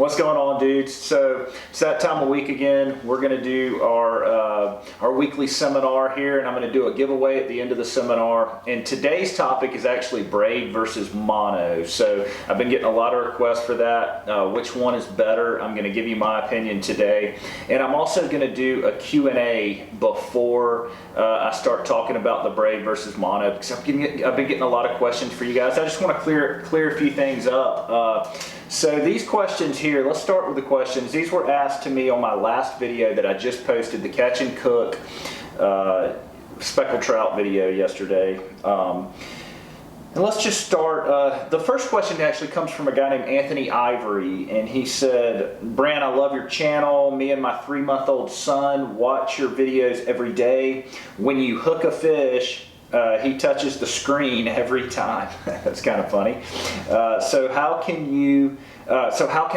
What's going on, dudes? So it's that time of week again. We're going to do our weekly seminar here, and I'm going to do a giveaway at the end of the seminar. And today's topic is actually braid versus mono. So I've been getting a lot of requests for that. Which one is better? I'm going to give you my opinion today. And I'm also going to do a Q&A before I start talking about the braid versus mono, because I've been getting a lot of questions for you guys. I just want to clear a few things up. So these questions here, let's start with the questions. These were asked to me on my last video that I just posted, the catch and cook speckled trout video yesterday. And let's just start. The first question actually comes from a guy named Anthony Ivory, and he said, "Bran, I love your channel. Me and my 3-month-old son watch your videos every day. When you hook a fish, he touches the screen every time." That's kind of funny. So how can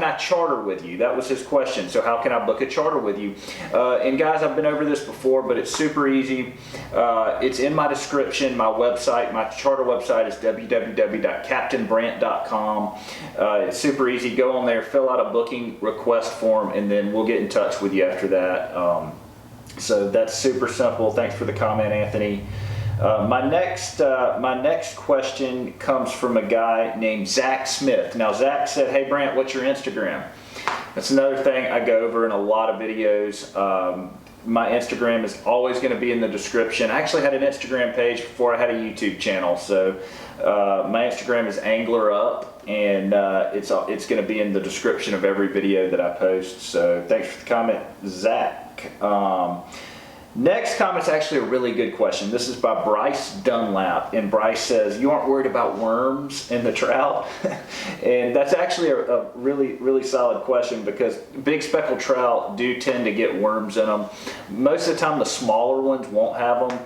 I charter with you? That was his question. So how can I book a charter with you? And guys, I've been over this before, but it's super easy. It's in my description. My website, my charter website is www.captainbrant.com. It's super easy. Go on there, fill out a booking request form, and then we'll get in touch with you after that. So that's super simple. Thanks for the comment, Anthony. My next question comes from a guy named Zach Smith. Now, Zach said, "Hey Brant, what's your Instagram?" That's another thing I go over in a lot of videos. My Instagram is always going to be in the description. I actually had an Instagram page before I had a YouTube channel, so my Instagram is AnglerUp, and it's going to be in the description of every video that I post. So thanks for the comment, Zach. Next comment's actually a really good question. This is by Bryce Dunlap, and Bryce says, "You aren't worried about worms in the trout?" And that's actually a really solid question, because big speckled trout do tend to get worms in them. Most of the time the smaller ones won't have them,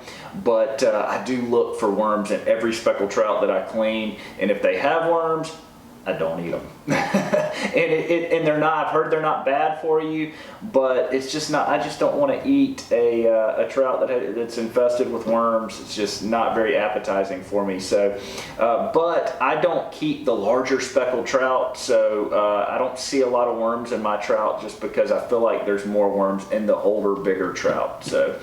but I do look for worms in every speckled trout that I clean, and if they have worms, I don't eat them. and they're not, I've heard they're not bad for you, but it's just not, I just don't want to eat a trout that's infested with worms. It's just not very appetizing for me. So, but I don't keep the larger speckled trout, so I don't see a lot of worms in my trout, just because I feel like there's more worms in the older, bigger trout. So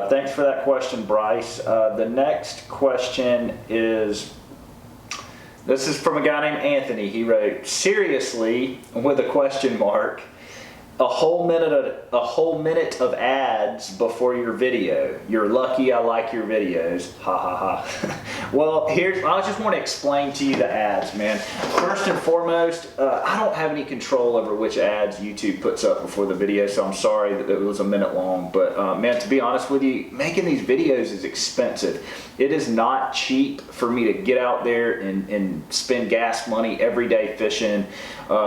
thanks for that question, Bryce. The next question is, this is from a guy named Anthony. He wrote, "Seriously," with a question mark, a whole minute of ads before your video. You're lucky I like your videos. Ha ha ha." Well, I just want to explain to you the ads, man. First and foremost, I don't have any control over which ads YouTube puts up before the video, so I'm sorry that it was a minute long. But man, to be honest with you, making these videos is expensive. It is not cheap for me to get out there and spend gas money every day fishing,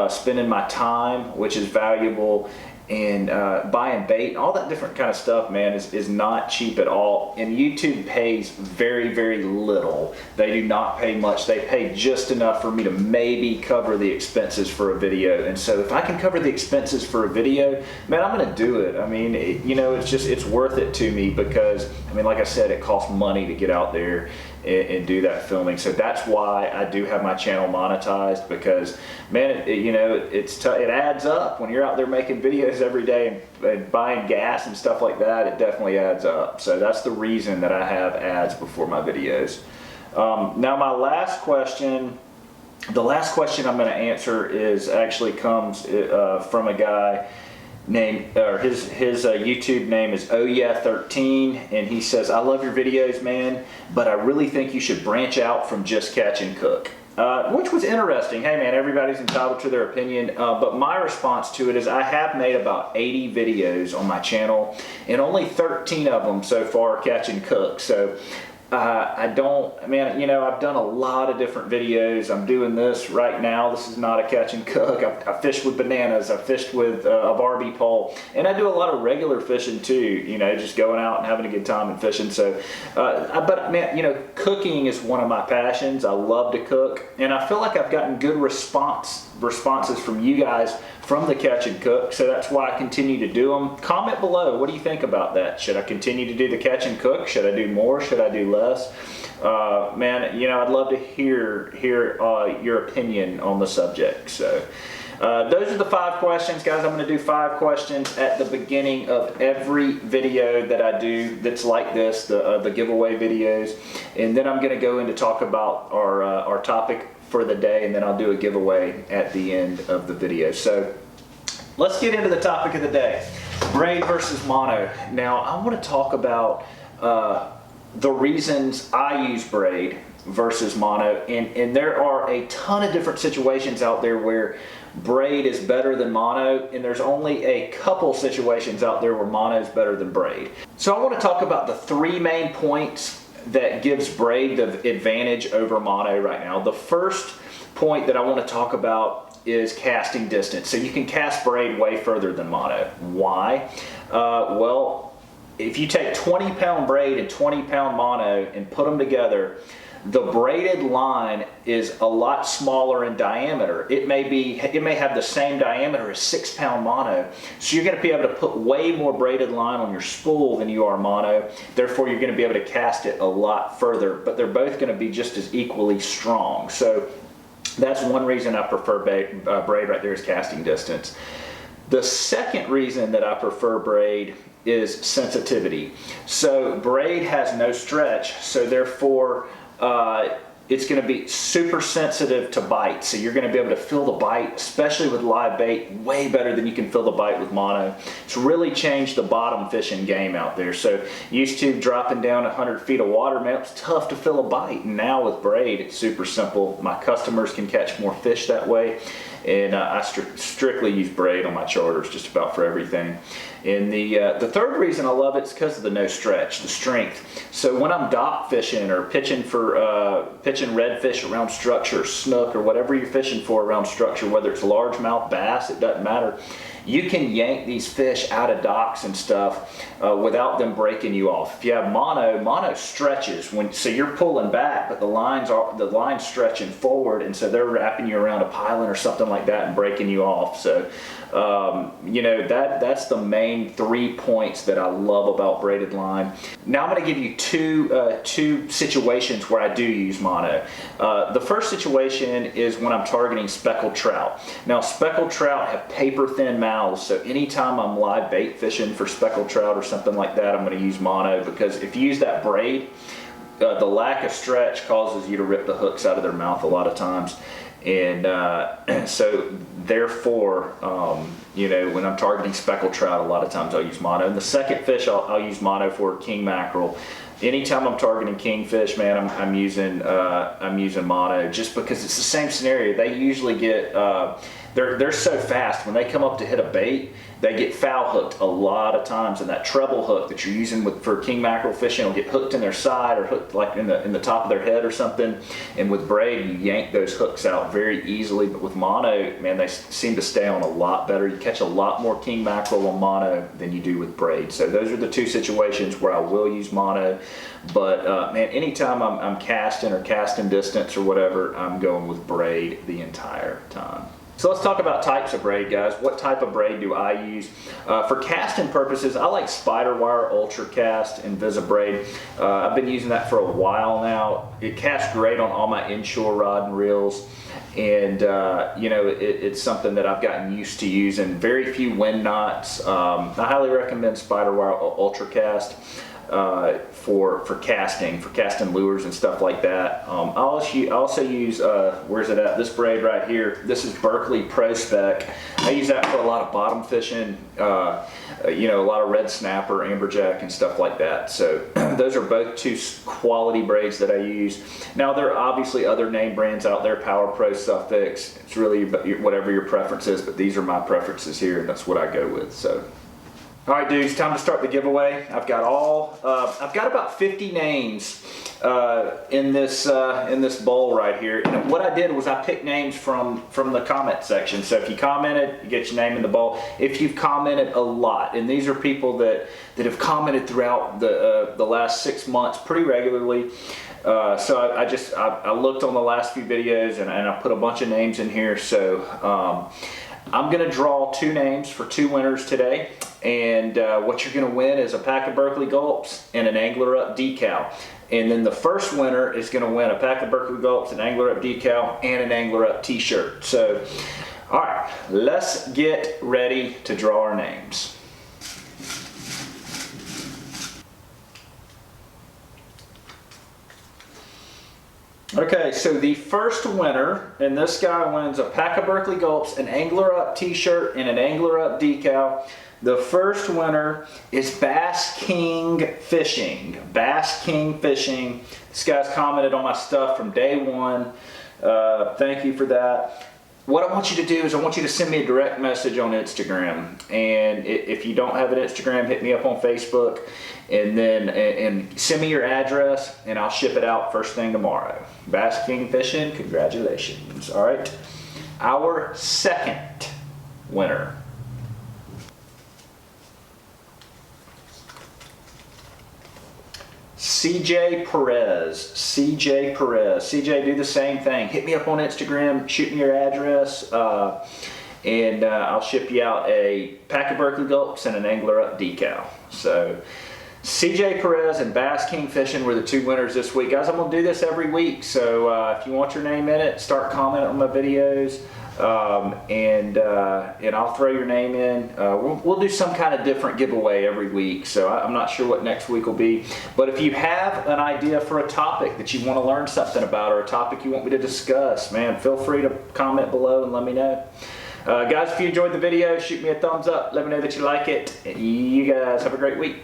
spending my time, which is valuable, and buying bait, all that different kind of stuff, man, is not cheap at all. And YouTube pays very, very little. They do not pay much. They pay just enough for me to maybe cover the expenses for a video. And so if I can cover the expenses for a video, man, I'm gonna do it. I mean, it's worth it to me, because, I mean, like I said, it costs money to get out there and do that filming. So that's why I do have my channel monetized, because, man, it adds up when you're out there making videos every day and buying gas and stuff like that. It definitely adds up. So that's the reason that I have ads before my videos. Now my last question, the last question I'm going to answer comes from a guy named, or his YouTube name is OhYeah13, and he says, "I love your videos, man, but I really think you should branch out from just catch and cook." Which was interesting. Hey man, everybody's entitled to their opinion, but my response to it is, I have made about 80 videos on my channel, and only 13 of them so far are catch and cook. So I've done a lot of different videos. I'm doing this right now. This is not a catch and cook. I fished with bananas. I fished with a Barbie pole, and I do a lot of regular fishing too. Just going out and having a good time and fishing. So, but man, cooking is one of my passions. I love to cook, and I feel like I've gotten good responses from you guys from the catch and cook, so that's why I continue to do them. Comment below, what do you think about that? Should I continue to do the catch and cook? Should I do more? Should I do less? Man, I'd love to hear your opinion on the subject. So Those are the 5 questions, guys. I'm going to do 5 questions at the beginning of every video that I do that's like this, the giveaway videos. And then I'm going to go in to talk about our topic for the day, and then I'll do a giveaway at the end of the video. So let's get into the topic of the day, braid versus mono. Now, I want to talk about the reasons I use braid versus mono, and there are a ton of different situations out there where braid is better than mono, and there's only a couple situations out there where mono is better than braid. So I want to talk about the 3 main points that gives braid the advantage over mono right now. The first point that I want to talk about is casting distance. So you can cast braid way further than mono. Why? Well, if you take 20-pound braid and 20-pound mono and put them together, the braided line is a lot smaller in diameter. It may have the same diameter as 6-pound mono. So you're going to be able to put way more braided line on your spool than you are mono. Therefore, you're going to be able to cast it a lot further, but they're both going to be just as equally strong. So that's one reason I prefer braid right there, is casting distance. The second reason that I prefer braid is sensitivity. So braid has no stretch, so therefore it's going to be super sensitive to bite. So you're going to be able to feel the bite, especially with live bait, way better than you can feel the bite with mono. It's really changed the bottom fishing game out there. So used to dropping down 100 feet of water, man, it's tough to feel a bite. And now with braid, it's super simple. My customers can catch more fish that way. And I strictly use braid on my charters just about for everything. And the third reason I love it is because of the no stretch, the strength. So when I'm dock fishing or pitching redfish around structure, snook, or whatever you're fishing for around structure, whether it's largemouth bass, it doesn't matter. You can yank these fish out of docks and stuff without them breaking you off. If you have mono stretches so you're pulling back, but the line's stretching forward, and so they're wrapping you around a piling or something like that and breaking you off. So that's the main 3 points that I love about braided line. Now I'm going to give you two situations where I do use mono. The first situation is when I'm targeting speckled trout. Now speckled trout have paper thin mouths, so anytime I'm live bait fishing for speckled trout or something like that, I'm going to use mono, because if you use that braid, the lack of stretch causes you to rip the hooks out of their mouth a lot of times. And so therefore, when I'm targeting speckled trout, a lot of times I'll use mono. And the second fish I'll use mono for, king mackerel. Anytime I'm targeting kingfish, man, I'm using mono, just because it's the same scenario. They usually get they're so fast when they come up to hit a bait, they get foul hooked a lot of times, and that treble hook that you're using for king mackerel fishing will get hooked in their side or hooked like in the top of their head or something. And with braid, you yank those hooks out very easily. But with mono, man, they seem to stay on a lot better. You catch a lot more king mackerel on mono than you do with braid. So those are the 2 situations where I will use mono. But man, anytime I'm casting or casting distance or whatever, I'm going with braid the entire time. So let's talk about types of braid, guys. What type of braid do I use? For casting purposes, I like spider wire, ultra cast, and Visa-Braid. I've been using that for a while now. It casts great on all my inshore rod and reels. And it's something that I've gotten used to using. Very few wind knots. I highly recommend spider wire ultra cast for casting lures and stuff like that. I also use where's it at? This braid right here. This is Berkeley Pro Spec. I use that for a lot of bottom fishing. A lot of red snapper, amberjack, and stuff like that. So those are both 2 quality braids that I use. Now there are obviously other name brands out there, Power Pro, Suffix. It's really whatever your preference is, but these are my preferences here, and that's what I go with. So. All right, dudes, time to start the giveaway. I've got about 50 names in this bowl right here. And what I did was I picked names from the comment section. So if you commented, you get your name in the bowl. If you've commented a lot, and these are people that have commented throughout the last 6 months pretty regularly. So I looked on the last few videos and I put a bunch of names in here. So I'm going to draw 2 names for 2 winners today. And what you're going to win is a pack of Berkeley Gulps and an Angler Up decal. And then the first winner is going to win a pack of Berkeley Gulps, an Angler Up decal, and an Angler Up t-shirt. So All right, let's get ready to draw our names. Okay, so the first winner, and this guy wins a pack of Berkeley Gulps, an Angler Up t-shirt, and an Angler Up decal. The first winner is Bass King Fishing. Bass King Fishing. This guy's commented on my stuff from day one. Thank you for that. What I want you to do is I want you to send me a direct message on Instagram. And if you don't have an Instagram, hit me up on Facebook. And then and send me your address and I'll ship it out first thing tomorrow. Bass King Fishing, congratulations. All right. Our second winner. CJ Perez. CJ Perez. CJ, do the same thing. Hit me up on Instagram, shoot me your address, and I'll ship you out a pack of Berkeley Gulps and an Angler Up decal. So, CJ Perez and Bass King Fishing were the two winners this week. Guys, I'm going to do this every week, so if you want your name in it, start commenting on my videos, and I'll throw your name in. We'll do some kind of different giveaway every week, so I'm not sure what next week will be. But if you have an idea for a topic that you want to learn something about or a topic you want me to discuss, man, feel free to comment below and let me know. Guys, if you enjoyed the video, shoot me a thumbs up. Let me know that you like it. You guys have a great week.